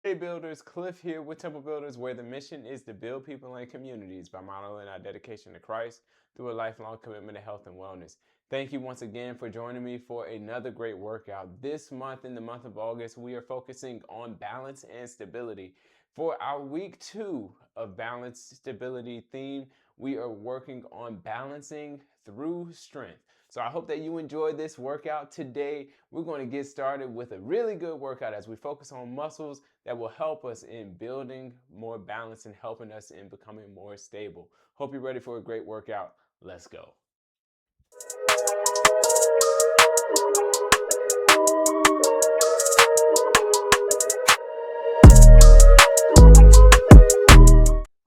Hey builders, Cliff here with Temple Builders, where the mission is to build people and communities by modeling our dedication to Christ through a lifelong commitment to health and wellness. Thank you once again for joining me for another great workout. This month, in the month of August, we are focusing on balance and stability. For our week 2 of balance stability theme, we are working on balancing through strength. So I hope that you enjoyed this workout today. We're going to get started with a really good workout as we focus on muscles that will help us in building more balance and helping us in becoming more stable. Hope you're ready for a great workout. Let's go.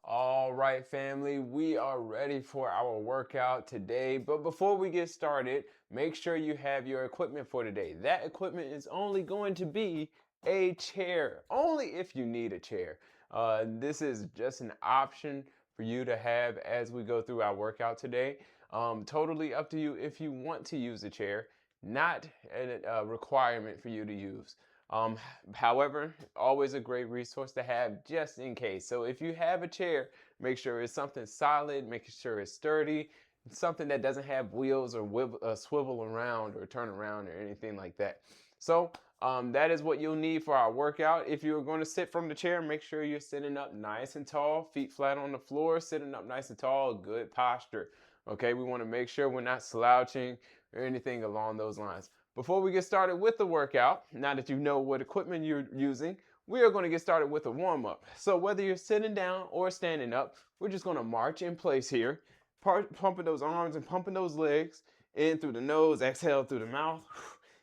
All right, family, we are ready for our workout today. But before we get started, make sure you have your equipment for today. That equipment is only going to be a chair, only if you need a chair. This is just an option for you to have as we go through our workout today. Totally up to you if you want to use a chair, not a requirement for you to use. However, always a great resource to have just in case. So if you have a chair, make sure it's something solid, making sure it's sturdy, something that doesn't have wheels or swivel around or turn around or anything like that. So that is what you'll need for our workout. If you're going to sit from the chair, make sure you're sitting up nice and tall, feet flat on the floor, sitting up nice and tall, good posture. Okay, we want to make sure we're not slouching or anything along those lines. Before we get started with the workout, now that you know what equipment you're using, we are going to get started with a warm-up. So whether you're sitting down or standing up, we're just going to march in place here, pumping those arms and pumping those legs in through the nose, exhale through the mouth.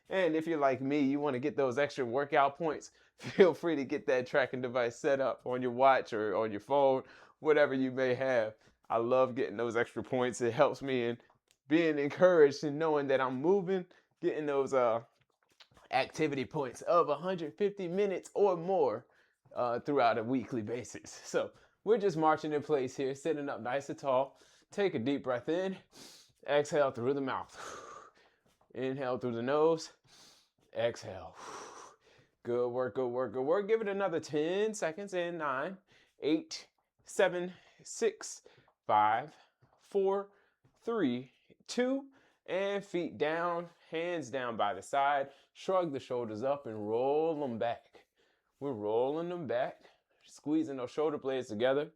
And if you're like me, you want to get those extra workout points, feel free to get that tracking device set up on your watch or on your phone, whatever you may have. I love getting those extra points. It helps me in being encouraged and knowing that I'm moving, getting those activity points of 150 minutes or more throughout a weekly basis. So we're just marching in place here, sitting up nice and tall. Take a deep breath in, exhale through the mouth. Inhale through the nose, exhale. Good work, good work, good work. Give it another 10 seconds in 9, 8, 7, 6, 5, 4, 3, 2, and feet down, hands down by the side. Shrug the shoulders up and roll them back. We're rolling them back, squeezing those shoulder blades together,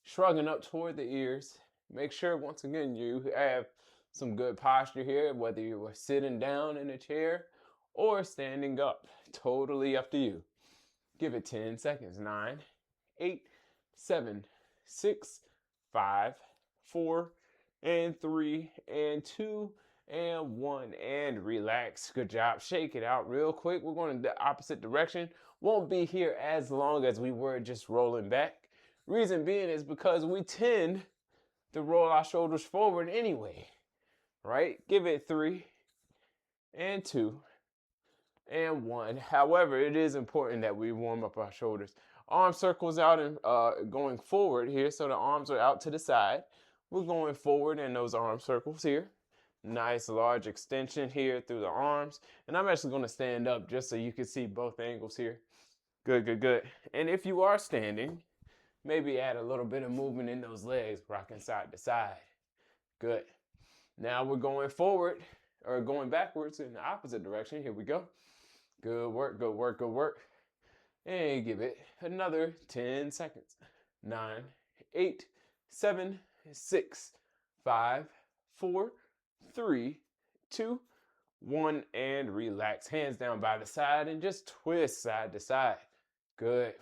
shrugging up toward the ears. Make sure, once again, you have some good posture here, whether you were sitting down in a chair or standing up. Totally up to you. Give it 10 seconds. 9, 8, 7, 6, 5, 4, and 3, and 2, and 1, and relax. Good job. Shake it out real quick. We're going in the opposite direction. Won't be here as long as we were just rolling back. Reason being is because we tend to roll our shoulders forward anyway, right? Give it 3, and 2, and 1. However, it is important that we warm up our shoulders. Arm circles out and going forward here, so the arms are out to the side. We're going forward in those arm circles here. Nice large extension here through the arms. And I'm actually going to stand up just so you can see both angles here. Good, good, good. And if you are standing, maybe add a little bit of movement in those legs, rocking side to side. Good. Now we're going forward, or going backwards in the opposite direction. Here we go. Good work, good work, good work. And give it another 10 seconds. 9, 8, 7, 6, 5, 4, 3, 2, 1, and relax. Hands down by the side and just twist side to side. Good.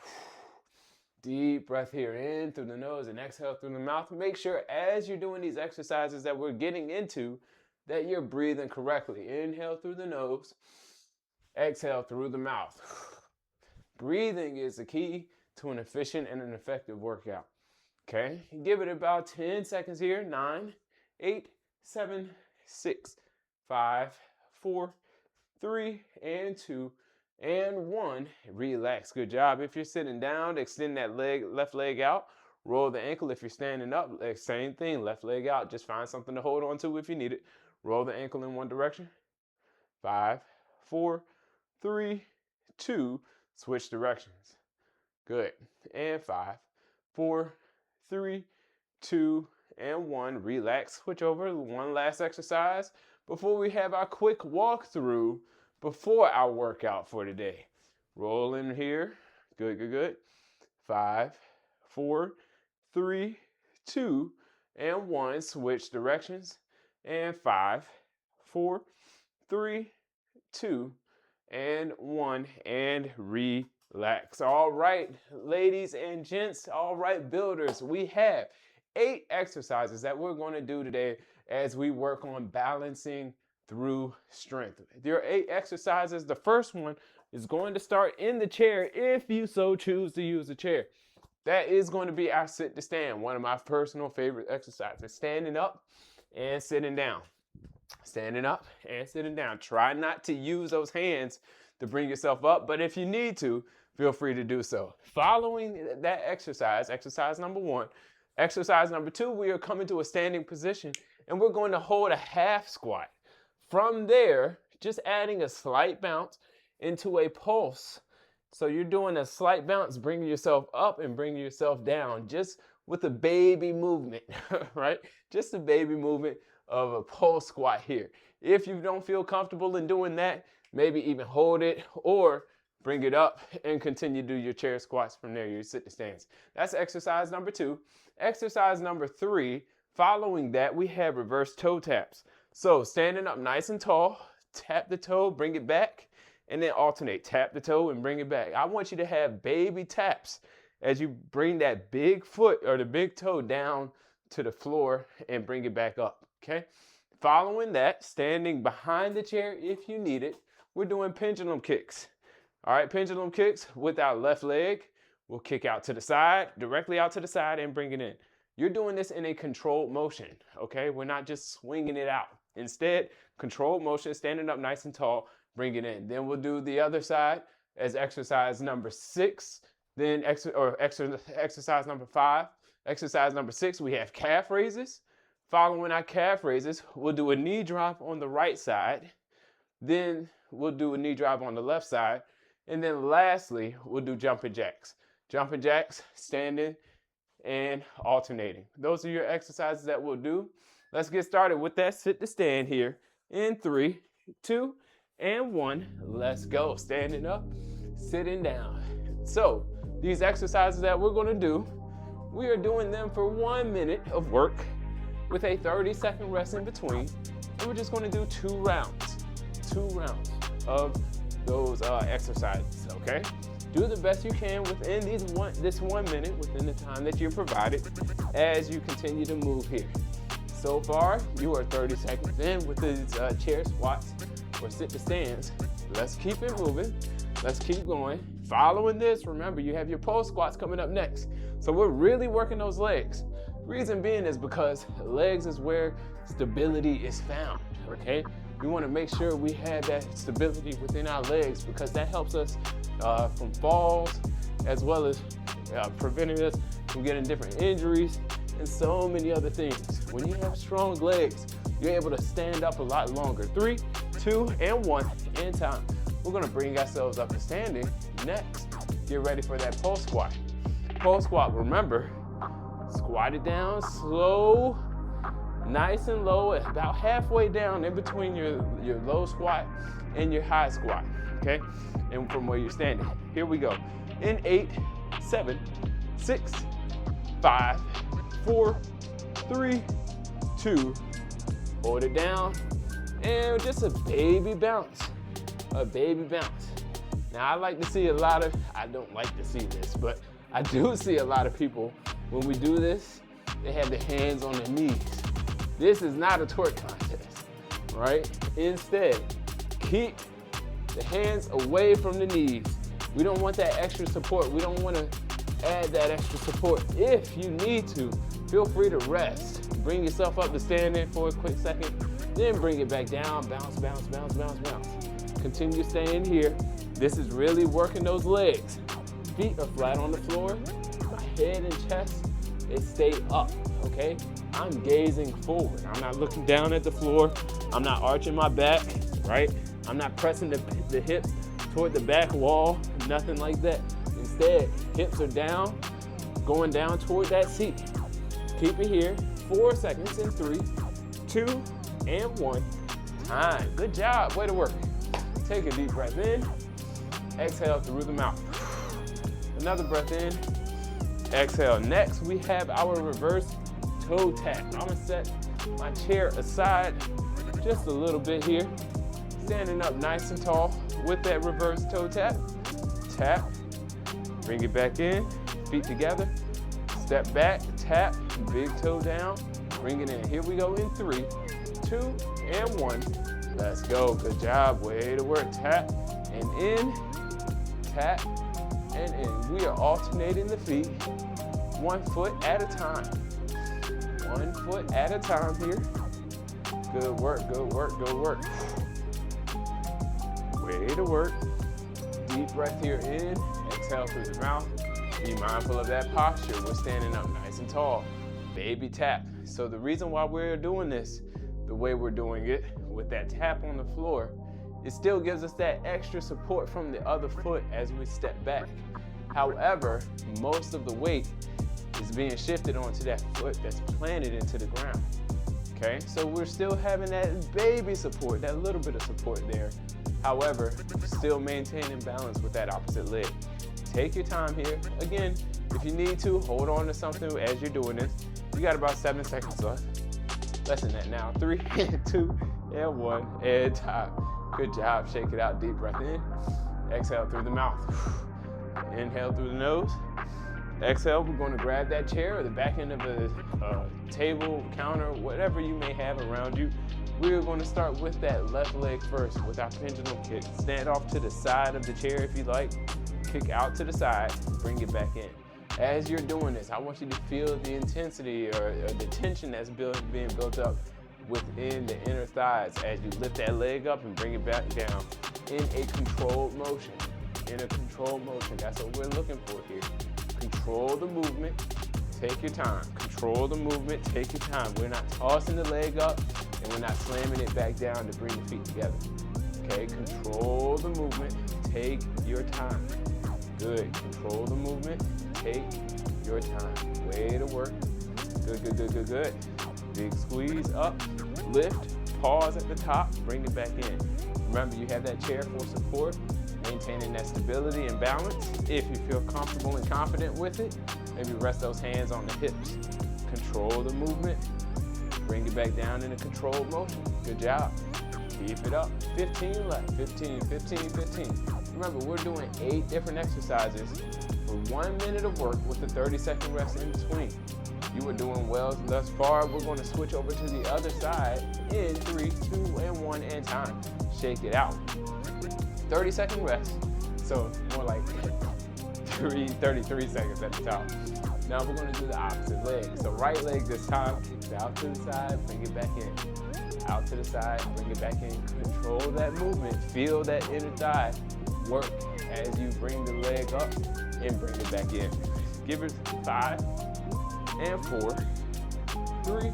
Deep breath here in through the nose and exhale through the mouth. Make sure as you're doing these exercises that we're getting into that you're breathing correctly. Inhale through the nose, exhale through the mouth. Breathing is the key to an efficient and an effective workout. Okay, give it about 10 seconds here. 9, 8, 7, 6, 5, 4, 3, and 2, and 1. Relax. Good job. If you're sitting down, extend that left leg out. Roll the ankle. If you're standing up, same thing. Left leg out. Just find something to hold on to if you need it. Roll the ankle in one direction. 5, 4, 3, 2. Switch directions. Good. And 5, 4, 3, 2, and 1. Relax. Switch over. One last exercise before we have our quick walkthrough before our workout for today. Roll in here. Good, good, good. 5, 4, 3, 2, and 1. Switch directions. And 5, 4, 3, 2, and 1. And relax. All right, ladies and gents. All right, builders. We have 8 exercises that we're going to do today as we work on balancing through strength. There are 8 exercises. The first one is going to start in the chair if you so choose to use the chair. That is going to be our sit to stand, one of my personal favorite exercises. Standing up and sitting down. Standing up and sitting down. Try not to use those hands to bring yourself up, but if you need to, feel free to do so. Following that exercise, exercise number 1, exercise number 2, we are coming to a standing position and we're going to hold a half squat. From there, just adding a slight bounce into a pulse. So you're doing a slight bounce, bringing yourself up and bringing yourself down, just with a baby movement, right? Just a baby movement of a pulse squat here. If you don't feel comfortable in doing that, maybe even hold it or bring it up and continue to do your chair squats from there, your sit to stands. That's exercise number 2. Exercise number 3, following that, we have reverse toe taps. So standing up nice and tall, tap the toe, bring it back, and then alternate. Tap the toe and bring it back. I want you to have baby taps as you bring that big foot or the big toe down to the floor and bring it back up, okay? Following that, standing behind the chair if you need it, we're doing pendulum kicks. All right, pendulum kicks with our left leg. We'll kick out to the side, directly out to the side and bring it in. You're doing this in a controlled motion, okay? We're not just swinging it out. Instead, controlled motion, standing up nice and tall, bring it in. Then we'll do the other side as exercise number 6. Then exercise number 5. Exercise number 6, we have calf raises. Following our calf raises, we'll do a knee drop on the right side. Then we'll do a knee drop on the left side. And then lastly, we'll do jumping jacks. Jumping jacks, standing and alternating. Those are your exercises that we'll do. Let's get started with that sit to stand here in 3, 2, and 1. Let's go. Standing up, sitting down. So these exercises that we're going to do, we are doing them for 1 minute of work with a 30-second rest in between. And we're just going to do 2 rounds of those exercises, okay? Do the best you can within this 1 minute, within the time that you're provided, as you continue to move here. So far, you are 30 seconds in with these chair squats or sit to stands. Let's keep it moving. Let's keep going. Following this, remember, you have your pulse squats coming up next. So we're really working those legs. Reason being is because legs is where stability is found, okay? We want to make sure we have that stability within our legs because that helps us from falls as well as preventing us from getting different injuries and so many other things. When you have strong legs, you're able to stand up a lot longer. 3, 2, and 1, and time. We're gonna bring ourselves up to standing. Next, get ready for that pulse squat. Pulse squat, remember, squat it down slow, nice and low, about halfway down in between your low squat and your high squat, okay? And from where you're standing. Here we go. In 8, 7, 6, 5, 4, 3, 2, hold it down, and just a baby bounce, Now I like to see I don't like to see this, but I do see a lot of people, when we do this, they have their hands on their knees. This is not a twerk contest, right? Instead, keep the hands away from the knees. We don't want that extra support. We don't want to add that extra support. If you need to, feel free to rest. Bring yourself up to standing for a quick second, then bring it back down, bounce, bounce, bounce, bounce, bounce. Continue staying here. This is really working those legs. Feet are flat on the floor. My head and chest, it stay up, okay? I'm gazing forward. I'm not looking down at the floor. I'm not arching my back, right? I'm not pressing the hips toward the back wall, nothing like that. Instead, hips are down, going down toward that seat. Keep it here, 4 seconds in 3, 2, and 1. Time, good job, way to work. Take a deep breath in, exhale through the mouth. Another breath in, exhale. Next, we have our reverse toe tap. I'm gonna set my chair aside just a little bit here. Standing up nice and tall with that reverse toe tap. Tap, bring it back in, feet together. Step back, tap, big toe down, bring it in. Here we go in 3, 2, and 1. Let's go, good job, way to work. Tap and in, tap and in. We are alternating the feet, 1 foot at a time. 1 foot at a time here. Good work, good work, good work. Way to work. Deep breath here in, exhale through the mouth. Be mindful of that posture. We're standing up nice and tall. Baby tap. So the reason why we're doing this the way we're doing it with that tap on the floor, it still gives us that extra support from the other foot as we step back. However, most of the weight is being shifted onto that foot that's planted into the ground. Okay, so we're still having that baby support, that little bit of support there. However, still maintaining balance with that opposite leg. Take your time here. Again, if you need to, hold on to something as you're doing this. You got about 7 seconds left. Less than that now. 3, 2, and 1, and time. Good job. Shake it out. Deep breath in. Exhale through the mouth. Inhale through the nose. Exhale, we're going to grab that chair or the back end of the table, counter, whatever you may have around you. We're going to start with that left leg first with our pendulum kick. Stand off to the side of the chair if you like. Kick out to the side, bring it back in. As you're doing this, I want you to feel the intensity or the tension that's being built up within the inner thighs as you lift that leg up and bring it back down in a controlled motion. In a controlled motion, that's what we're looking for here. Control the movement, take your time. Control the movement, take your time. We're not tossing the leg up and we're not slamming it back down to bring the feet together. Okay, control the movement, take your time. Good, control the movement, take your time. Way to work. Good, good, good, good, good. Big squeeze up, lift, pause at the top, bring it back in. Remember, you have that chair for support, maintaining that stability and balance. If you feel comfortable and confident with it, maybe rest those hands on the hips. Control the movement, bring it back down in a controlled motion. Good job. Keep it up. 15 left. 15, 15, 15. Remember, we're doing 8 different exercises for 1 minute of work with a 30-second rest in between. You are doing well thus far. We're going to switch over to the other side in 3, 2, and 1, and time. Shake it out. 30-second rest. So more like 33 seconds at the top. Now we're going to do the opposite leg. So right leg this time, kicks out to the side, bring it back in. Out to the side, bring it back in. Control that movement. Feel that inner thigh work as you bring the leg up and bring it back in. Give it 5 and 4, 3,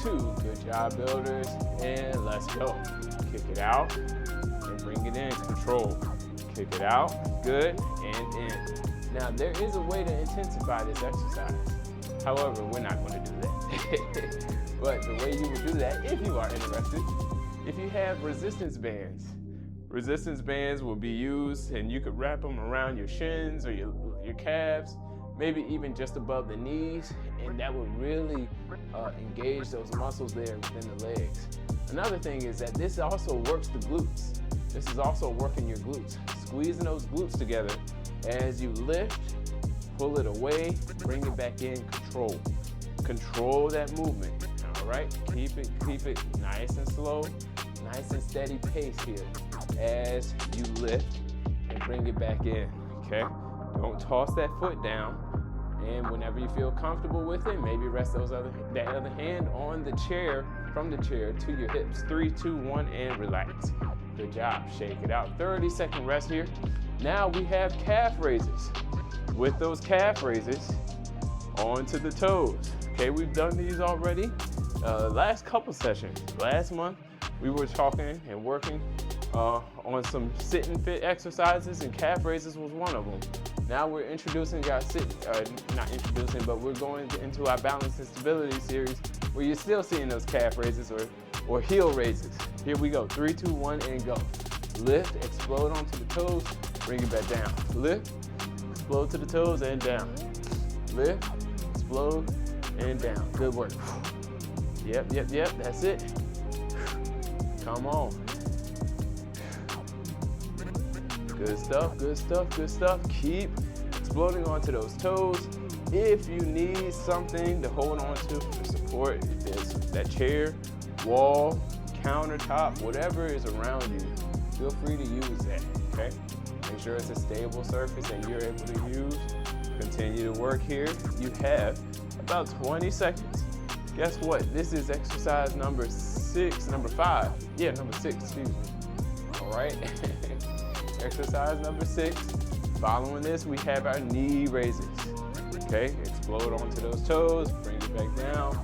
2. Good job, builders. And let's go. Kick it out and bring it in. Control. Kick it out. Good. And in. Now, there is a way to intensify this exercise. However, we're not going to do that. But the way you would do that, if you are interested, if you have resistance bands will be used and you could wrap them around your shins or your calves, maybe even just above the knees, and that would really engage those muscles there within the legs. Another thing is that this also works the glutes. This is also working your glutes, squeezing those glutes together as you lift, pull it away, bring it back in, control that movement. All right, keep it nice and slow, nice and steady pace here as you lift and bring it back in, okay? Don't toss that foot down, and whenever you feel comfortable with it, maybe rest that other hand on the chair, from the chair to your hips. 3, 2, 1, and relax. Good job, shake it out. 30-second rest here. Now we have calf raises. With those calf raises, onto the toes. Okay, we've done these already. Last couple sessions, last month, we were talking and working on some sit and fit exercises, and calf raises was one of them. Now we're introducing our not introducing, but we're going into our balance and stability series where you're still seeing those calf raises or heel raises. Here we go, 3, 2, 1, and go. Lift, explode onto the toes, bring it back down. Lift, explode to the toes and down. Lift, explode, and down. Good work. Yep, that's it. Come on. Good stuff. Keep exploding onto those toes. If you need something to hold on to for support, if there's that chair, wall, countertop, whatever is around you, feel free to use that, okay? Make sure it's a stable surface that you're able to use. Continue to work here. You have about 20 seconds. Guess what? This is exercise number 5. Yeah, number 6, excuse me. All right. Exercise number 6. Following this, we have our knee raises. Okay, explode onto those toes, bring it back down.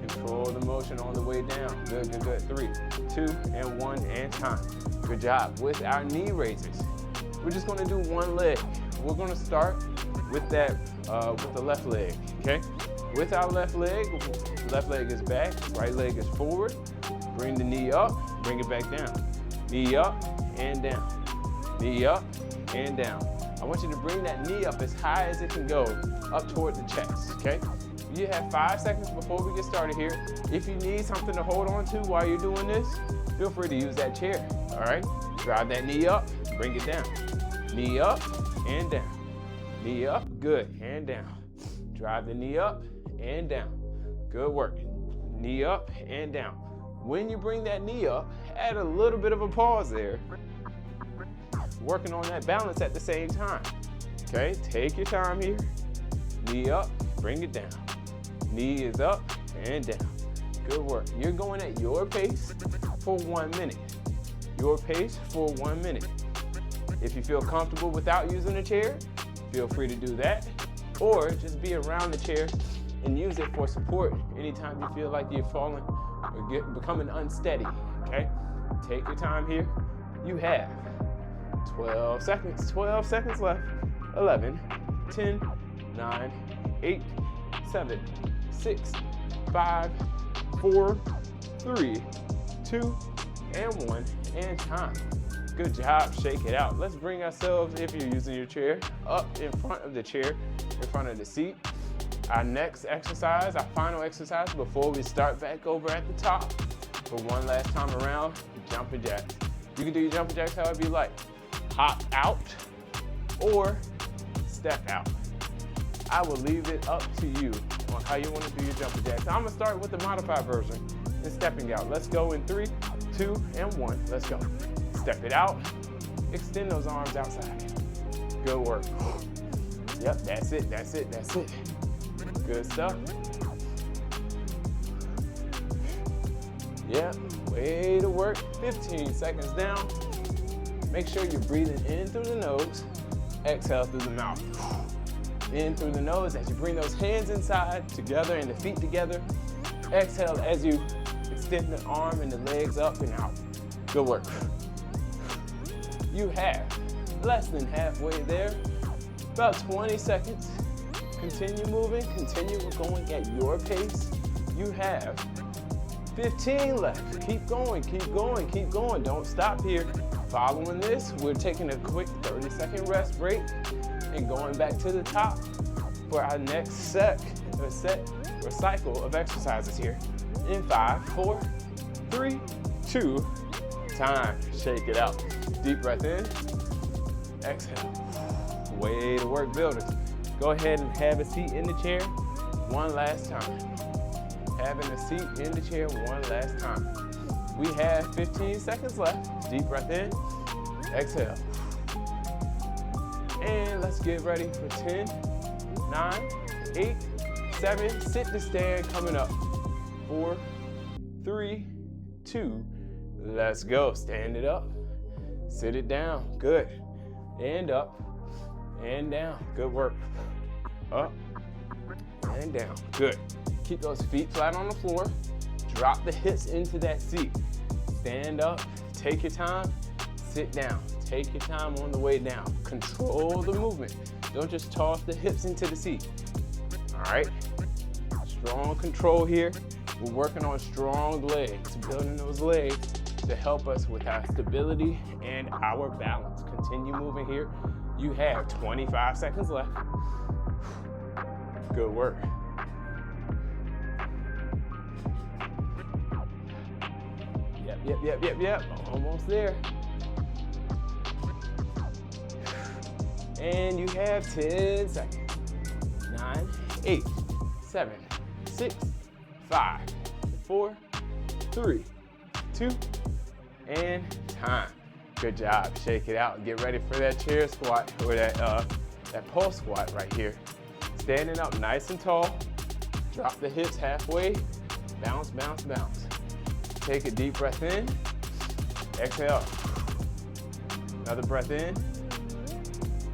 Control the motion on the way down. Good. 3, 2, and 1, and time. Good job. With our knee raises, we're just gonna do one leg. We're gonna start with that, with the left leg, okay? With our left leg is back, right leg is forward. Bring the knee up, bring it back down. Knee up and down. Knee up and down. I want you to bring that knee up as high as it can go, up toward the chest, okay? You have 5 seconds before we get started here. If you need something to hold on to while you're doing this, feel free to use that chair, all right? Drive that knee up, bring it down. Knee up and down. Knee up, good, and down. Drive the knee up and down. Good work. Knee up and down. When you bring that knee up, add a little bit of a pause there. Working on that balance at the same time. Okay, take your time here. Knee up, bring it down. Knee is up and down. Good work. You're going at your pace for 1 minute. Your pace for 1 minute. If you feel comfortable without using a chair, feel free to do that. Or just be around the chair and use it for support anytime you feel like you're falling or becoming unsteady, okay? Take your time here. You have 12 seconds left. 11, 10, 9, 8, 7, 6, 5, 4, 3, 2, and 1, and time. Good job, shake it out. Let's bring ourselves, if you're using your chair, up in front of the chair, in front of the seat. Our next exercise, our final exercise before we start back over at the top. For one last time around, jumping jacks. You can do your jumping jacks however you like. Hop out or step out. I will leave it up to you on how you want to do your jumping jacks. I'm gonna start with the modified version and stepping out. Let's go in 3, 2, and 1. Let's go. Step it out. Extend those arms outside. Good work. Yep, that's it. Good stuff. Yep, way to work. 15 seconds down. Make sure you're breathing in through the nose, exhale through the mouth. In through the nose as you bring those hands inside together and the feet together. Exhale as you extend the arm and the legs up and out. Good work. You have less than halfway there, about 20 seconds. Continue moving, continue going at your pace. You have 15 left. Keep going. Don't stop here. Following this, we're taking a quick 30-second rest break and going back to the top for our next set or cycle of exercises here. In 5, 4, 3, 2, time. Shake it out. Deep breath in, exhale. Way to work, builders. Go ahead and have a seat in the chair one last time. Having a seat in the chair one last time. We have 15 seconds left. Deep breath in, exhale. And let's get ready for 10, 9, 8, 7, sit to stand coming up. 4, 3, 2, let's go. Stand it up, sit it down, good. And up, and down, good work. Up, and down, good. Keep those feet flat on the floor. Drop the hips into that seat. Stand up, take your time, sit down. Take your time on the way down. Control the movement. Don't just toss the hips into the seat. All right, strong control here. We're working on strong legs, building those legs to help us with our stability and our balance. Continue moving here. You have 25 seconds left. Good work. Yep. Almost there. And you have 10 seconds. 9, 8, 7, 6, 5, 4, 3, 2, and time. Good job. Shake it out. Get ready for that chair squat or that pulse squat right here. Standing up nice and tall. Drop the hips halfway. Bounce, bounce, bounce. Take a deep breath in. Exhale. Another breath in.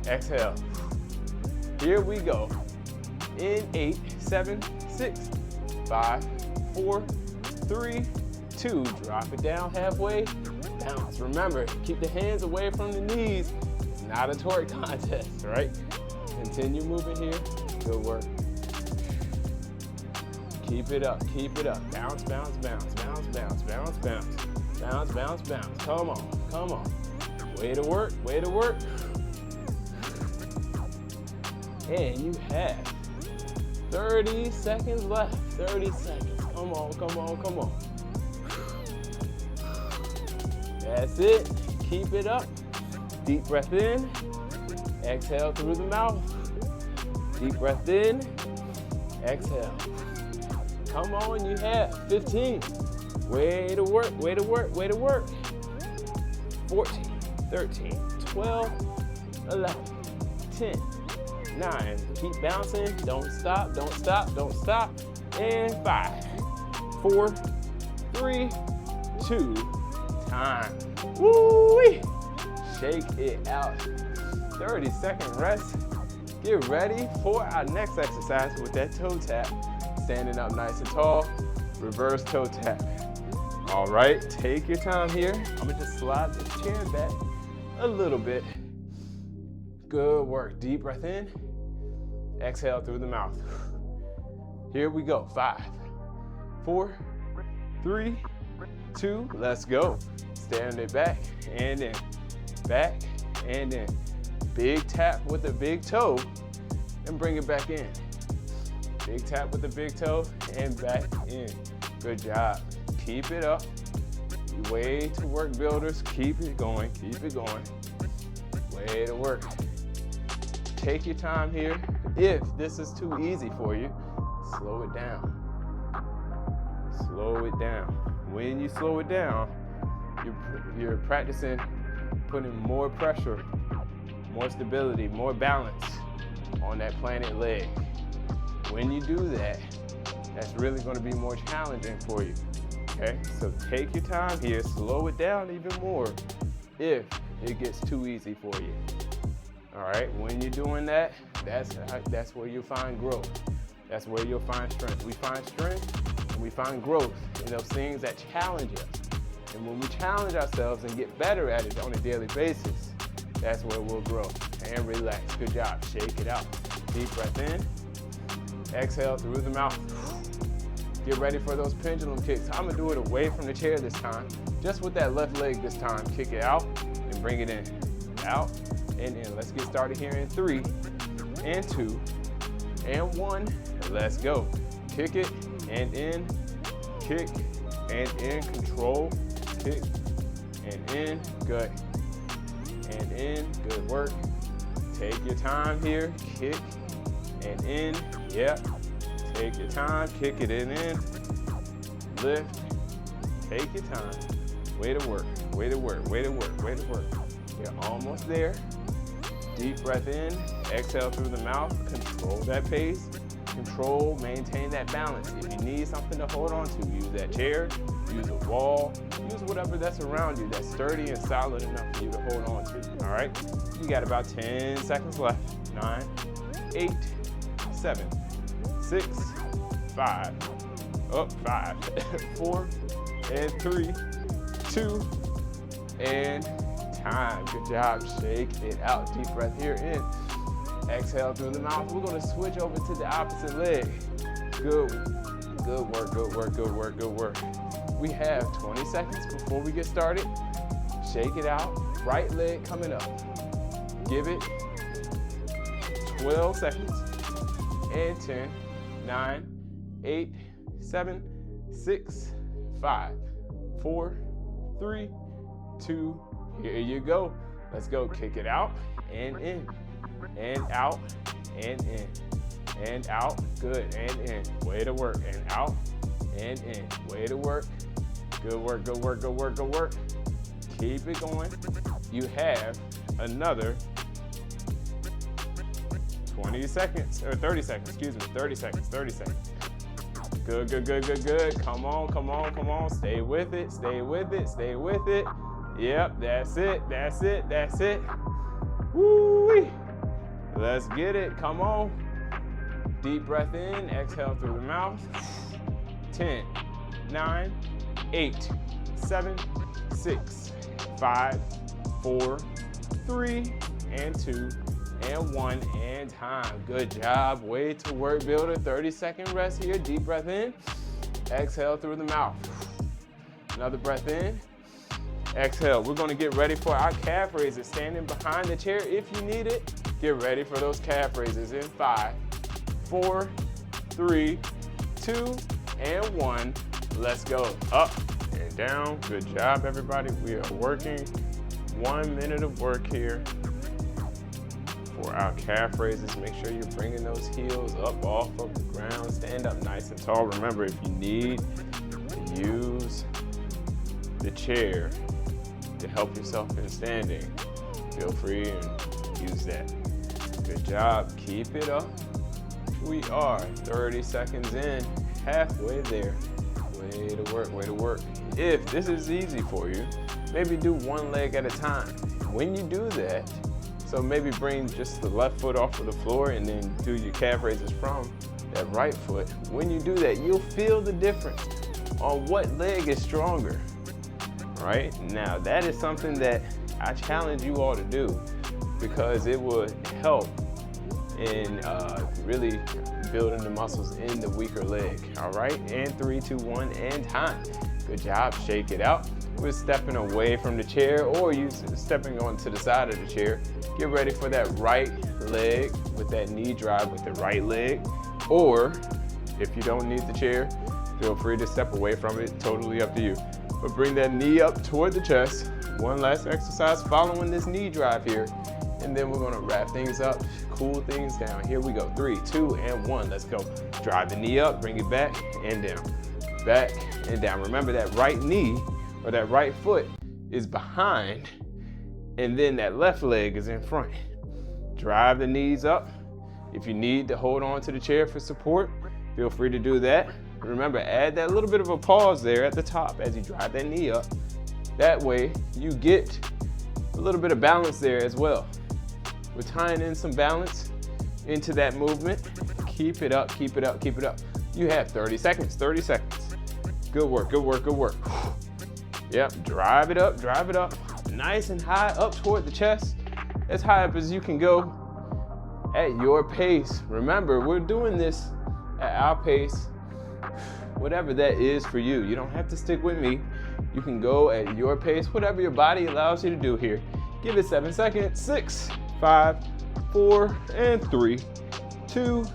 Exhale. Here we go. In 8, 7, 6, 5, 4, 3, 2. Drop it down halfway. Bounce. Remember, keep the hands away from the knees. It's not a torque contest, right? Continue moving here. Good work. Keep it up, keep it up. Bounce, bounce, bounce, bounce, bounce, bounce, bounce. Bounce, bounce, bounce. Come on, come on. Way to work, way to work. And you have 30 seconds left. 30 seconds. Come on, come on, come on. That's it. Keep it up. Deep breath in. Exhale through the mouth. Deep breath in. Exhale. Come on, you have 15. Way to work, way to work, way to work. 14, 13, 12, 11, 10, 9. Keep bouncing. Don't stop, don't stop, don't stop. And 5, 4, 3, 2, time. Woo-wee. Shake it out. 30-second rest. Get ready for our next exercise with that toe tap. Standing up nice and tall, reverse toe tap. All right, take your time here. I'm gonna just slide this chair back a little bit. Good work, deep breath in. Exhale through the mouth. Here we go, 5, 4, 3, 2, let's go. Stand it back and in, back and in. Big tap with the big toe and bring it back in. Big tap with the big toe and back in. Good job. Keep it up. Way to work, builders. Keep it going, keep it going. Way to work. Take your time here. If this is too easy for you, slow it down. Slow it down. When you slow it down, you're practicing putting more pressure, more stability, more balance on that planted leg. When you do that, that's really going to be more challenging for you, okay? So take your time here, slow it down even more if it gets too easy for you. All right, when you're doing that, that's where you'll find growth. That's where you'll find strength. We find strength and we find growth in those things that challenge us. And when we challenge ourselves and get better at it on a daily basis, that's where we'll grow. And relax. Good job. Shake it out. Deep breath in. Exhale through the mouth. Get ready for those pendulum kicks. I'm gonna do it away from the chair this time. Just with that left leg this time. Kick it out and bring it in. Out and in. Let's get started here in 3 and 2 and 1. Let's go. Kick it and in. Kick and in. Control. Kick and in. Good. And in. Good work. Take your time here. Kick and in. Yep. Take your time. Kick it in. Lift. Take your time. Way to work. Way to work. Way to work. Way to work. You're almost there. Deep breath in. Exhale through the mouth. Control that pace. Control, maintain that balance. If you need something to hold on to, use that chair, use a wall, use whatever that's around you that's sturdy and solid enough for you to hold on to, all right? You got about 10 seconds left. 9, 8, 7, 6, 5, 4, and 3, 2, and time. Good job. Shake it out. Deep breath here in. Exhale through the mouth. We're gonna switch over to the opposite leg. Good work, good work, good work, good work. We have 20 seconds before we get started. Shake it out. Right leg coming up. Give it 12 seconds. And 10, 9, 8, 7, 6, 5, 4, 3, 2, here you go. Let's go. Kick it out and in, and out, and in, and out. Good, and in. Way to work, and out, and in. Way to work. Good work, good work, good work, good work. Keep it going. You have another 20 seconds, or 30 seconds, excuse me, 30 seconds, 30 seconds. Good, good, good, good, good. Come on, come on, come on. Stay with it, stay with it, stay with it. Yep, that's it, that's it, that's it. Woo-wee. Let's get it, come on. Deep breath in, exhale through the mouth. 10, 9, 8, 7, 6, 5, 4, 3, and 2, and 1, and time. Good job. Way to work, builder. 30-second rest here. Deep breath in. Exhale through the mouth. Another breath in. Exhale. We're going to get ready for our calf raises. Standing behind the chair if you need it. Get ready for those calf raises in 5, 4, 3, 2, and 1. Let's go. Up and down. Good job, everybody. We are working 1 minute of work here for our calf raises. Make sure you're bringing those heels up off of the ground. Stand up nice and tall. Remember, if you need to use the chair to help yourself in standing, feel free and use that. Good job. Keep it up. We are 30 seconds in, halfway there. Way to work, way to work. If this is easy for you, maybe do one leg at a time. When you do that, so maybe bring just the left foot off of the floor and then do your calf raises from that right foot. When you do that, you'll feel the difference on what leg is stronger, right? Now, that is something that I challenge you all to do because it will help in really building the muscles in the weaker leg, all right? And 3, 2, 1, and time. Good job, shake it out. We're stepping away from the chair or you stepping onto the side of the chair. Get ready for that right leg with that knee drive with the right leg. Or if you don't need the chair, feel free to step away from it, totally up to you. But bring that knee up toward the chest. One last exercise following this knee drive here. And then we're gonna wrap things up, cool things down. Here we go, 3, 2, and 1, let's go. Drive the knee up, bring it back and down. Back and down. Remember that right knee or that right foot is behind and then that left leg is in front. Drive the knees up. If you need to hold on to the chair for support, feel free to do that. Remember, add that little bit of a pause there at the top as you drive that knee up. That way you get a little bit of balance there as well. We're tying in some balance into that movement. Keep it up, keep it up, keep it up. You have 30 seconds, 30 seconds. Good work, good work, good work. Yep, drive it up, drive it up. Nice and high up toward the chest. As high up as you can go at your pace. Remember, we're doing this at our pace, whatever that is for you. You don't have to stick with me. You can go at your pace, whatever your body allows you to do here. Give it 7 seconds. 6, 5, 4, and 3, 2.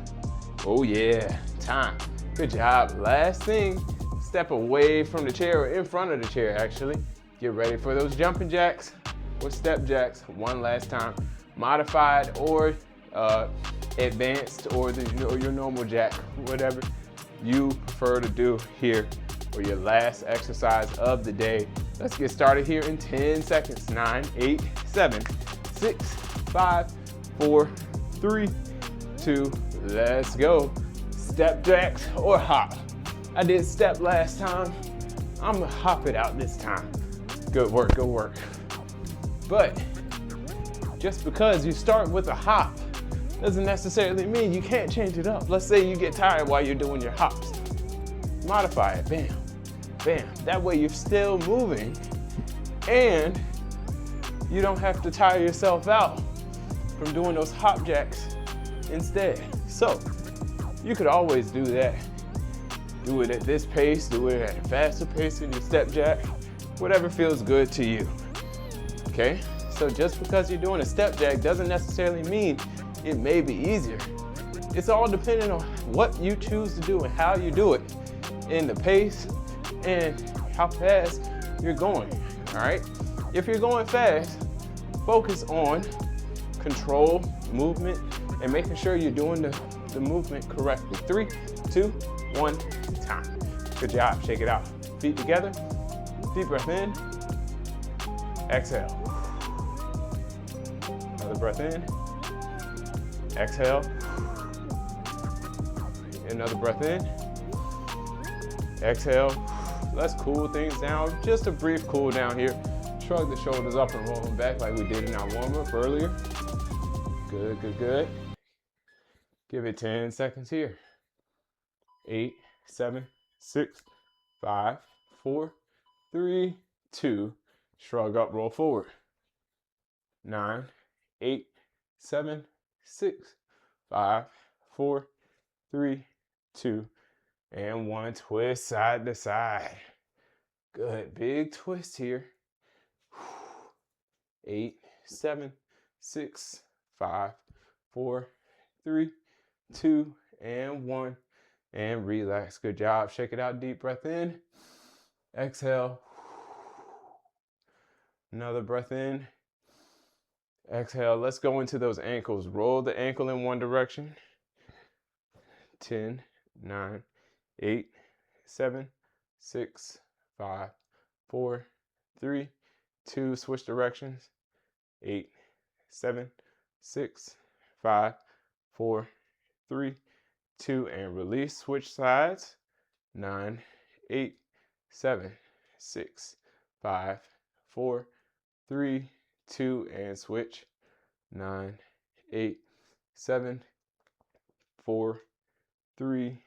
Oh yeah, time. Good job. Last thing, step away from the chair or in front of the chair actually. Get ready for those jumping jacks or step jacks one last time. Modified or advanced or your normal jack, whatever you prefer to do here for your last exercise of the day. Let's get started here in 10 seconds. 9, 8, 7, 6, 5, 4, 3, 2, let's go. Step jacks or hop. I did step last time. I'm gonna hop it out this time. Good work, good work. But just because you start with a hop doesn't necessarily mean you can't change it up. Let's say you get tired while you're doing your hops. Modify it, bam, bam. That way you're still moving and you don't have to tire yourself out from doing those hop jacks instead. So you could always do that. Do it at this pace, do it at a faster pace in your step jack, whatever feels good to you, okay? So just because you're doing a step jack doesn't necessarily mean it may be easier. It's all dependent on what you choose to do and how you do it, in the pace and how fast you're going, all right? If you're going fast, focus on control, movement, and making sure you're doing the movement correctly. 3, 2, 1, time. Good job, shake it out. Feet together, deep breath in, exhale. Another breath in, exhale. Another breath in, exhale. Let's cool things down. Just a brief cool down here. Shrug the shoulders up and roll them back like we did in our warm-up earlier. Good, good, good. Give it 10 seconds here. 8, 7, 6, 5, 4, 3, 2. Shrug up, roll forward. 9, 8, 7, 6, 5, 4, 3, 2, and 1. Twist side to side. Good, big twist here. 8, 7, 6, 5, 4, 3, 2, and 1. And relax. Good job. Shake it out. Deep breath in. Exhale. Another breath in. Exhale. Let's go into those ankles. Roll the ankle in one direction. 10, 9, 8, 7, 6, 5, 4, 3, 2. Switch directions. 8, 7, 6, 5, 4, 3, 2, and release. Switch sides. 9, 8, 7, 6, 5, 4, 3, 2, and switch. 9, 8, 7, 4, 3,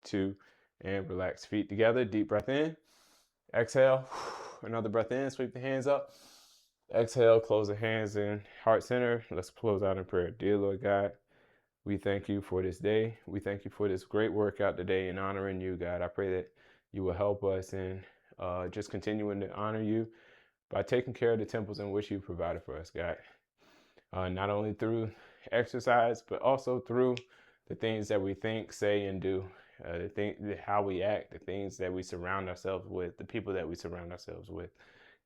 2, and relax. Feet together. Deep breath in. Exhale. Another breath in. Sweep the hands up. Exhale. Close the hands in heart center. Let's close out in prayer. Dear Lord God, we thank you for this day. We thank you for this great workout today and honoring you, God. I pray that you will help us in just continuing to honor you by taking care of the temples in which you provided for us, God. Not only through exercise, but also through the things that we think, say, and do, how we act, the things that we surround ourselves with, the people that we surround ourselves with.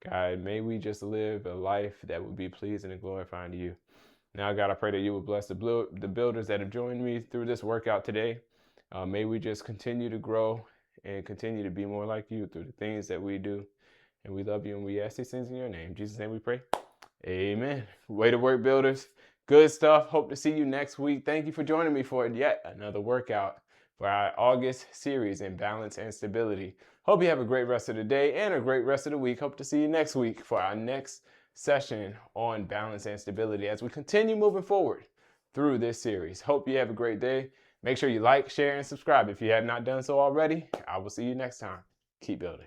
God, may we just live a life that would be pleasing and glorifying to you. Now, God, I pray that you would bless the builders that have joined me through this workout today. May we just continue to grow and continue to be more like you through the things that we do. And we love you and we ask these things in your name. In Jesus' name we pray. Amen. Way to work, builders. Good stuff. Hope to see you next week. Thank you for joining me for yet another workout for our August series in balance and stability. Hope you have a great rest of the day and a great rest of the week. Hope to see you next week for our next session on balance and stability as we continue moving forward through this series. Hope you have a great day. Make sure you like, share, and subscribe if you have not done so already. I will see you next time. Keep building.